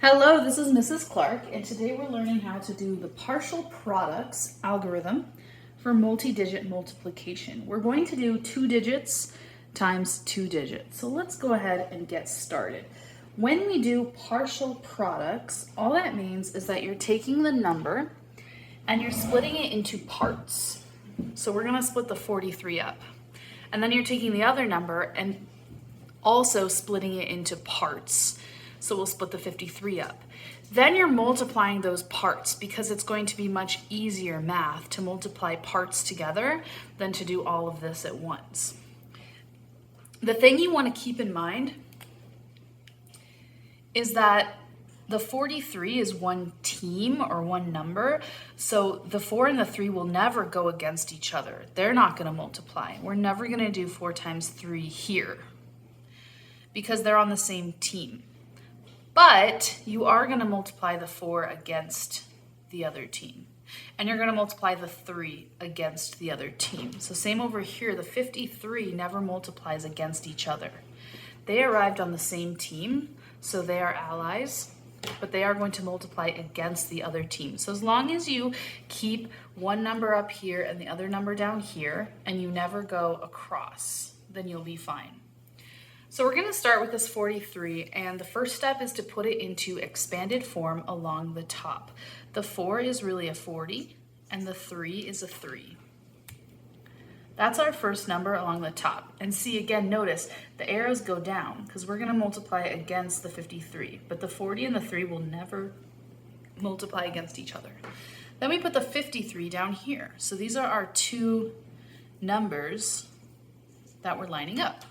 Hello, this is Mrs. Clark, and today we're learning how to do the partial products algorithm for multi-digit multiplication. We're going to do 2 digits times 2 digits. So let's go ahead and get started. When we do partial products, all that means is that you're taking the number and you're splitting it into parts. So we're going to split the 43 up. And then you're taking the other number and also splitting it into parts. So we'll split the 53 up. Then you're multiplying those parts because it's going to be much easier math to multiply parts together than to do all of this at once. The thing you want to keep in mind is that the 43 is one team or one number, so the 4 and the 3 will never go against each other. They're not going to multiply. We're never going to do 4 times 3 here because they're on the same team. But you are going to multiply the 4 against the other team. And you're going to multiply the 3 against the other team. So same over here, the 53 never multiplies against each other. They arrived on the same team, so they are allies, but they are going to multiply against the other team. So as long as you keep one number up here and the other number down here, and you never go across, then you'll be fine. So we're going to start with this 43, and the first step is to put it into expanded form along the top. The 4 is really a 40, and the 3 is a 3. That's our first number along the top. And see, again, notice the arrows go down because we're going to multiply against the 53, but the 40 and the 3 will never multiply against each other. Then we put the 53 down here. So these are our two numbers that we're lining up.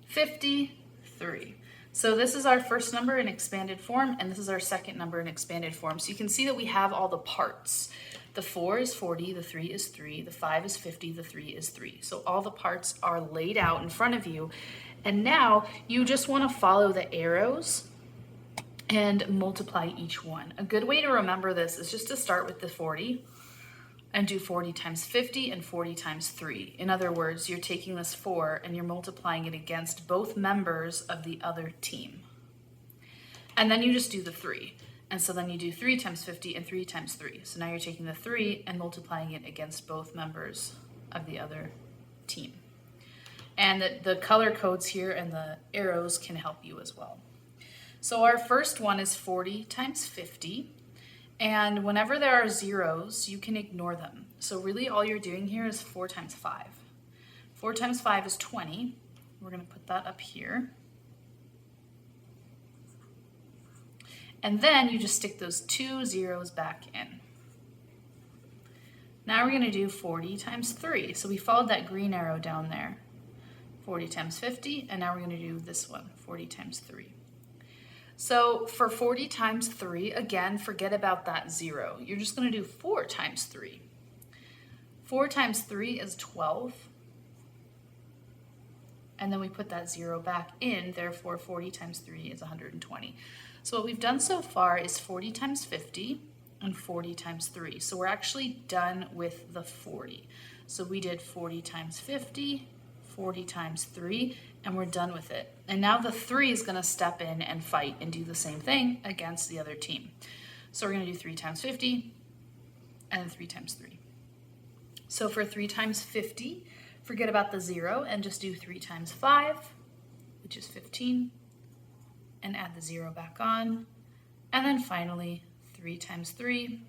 53. So this is our first number in expanded form, and this is our second number in expanded form. So you can see that we have all the parts. The 4 is 40, the 3 is 3, the 5 is 50, the 3 is 3. So all the parts are laid out in front of you. And now you just want to follow the arrows and multiply each one. A good way to remember this is just to start with the 40 and do 40 times 50 and 40 times 3. In other words, you're taking this 4 and you're multiplying it against both members of the other team. And then you just do the 3. And so then you do 3 times 50 and 3 times 3. So now you're taking the 3 and multiplying it against both members of the other team. And the color codes here and the arrows can help you as well. So our first one is 40 times 50. And whenever there are zeros, you can ignore them. So really all you're doing here is 4 times 5. 4 times 5 is 20. We're going to put that up here. And then you just stick those 2 zeros back in. Now we're going to do 40 times 3. So we followed that green arrow down there. 40 times 50, and now we're going to do this one, 40 times 3. So for 40 times 3, again, forget about that 0. You're just going to do 4 times 3. 4 times 3 is 12. And then we put that 0 back in, therefore 40 times 3 is 120. So what we've done so far is 40 times 50 and 40 times 3. So we're actually done with the 40. So we did 40 times 50, 40 times 3, and we're done with it. And now the 3 is going to step in and fight and do the same thing against the other team. So we're going to do 3 times 50 and 3 times 3. So for 3 times 50, forget about the 0 and just do 3 times 5, which is 15, and add the 0 back on. And then finally, 3 times 3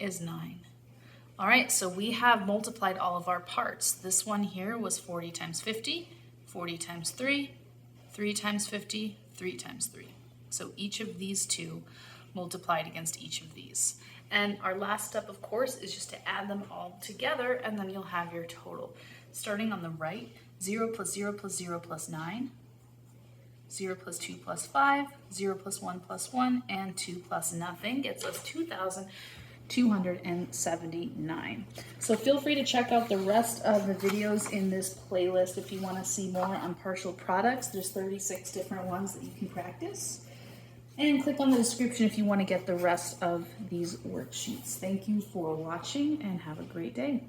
is 9. All right, so we have multiplied all of our parts. This one here was 40 times 50, 40 times 3, 3 times 50, 3 times 3. So each of these two multiplied against each of these. And our last step, of course, is just to add them all together, and then you'll have your total. Starting on the right, 0 plus 0 plus 0 plus 9, 0 plus 2 plus 5, 0 plus 1 plus 1, and 2 plus nothing gets us 2,279. So feel free to check out the rest of the videos in this playlist if you want to see more on partial products. There's 36 different ones that you can practice. And click on the description if you want to get the rest of these worksheets. Thank you for watching and have a great day.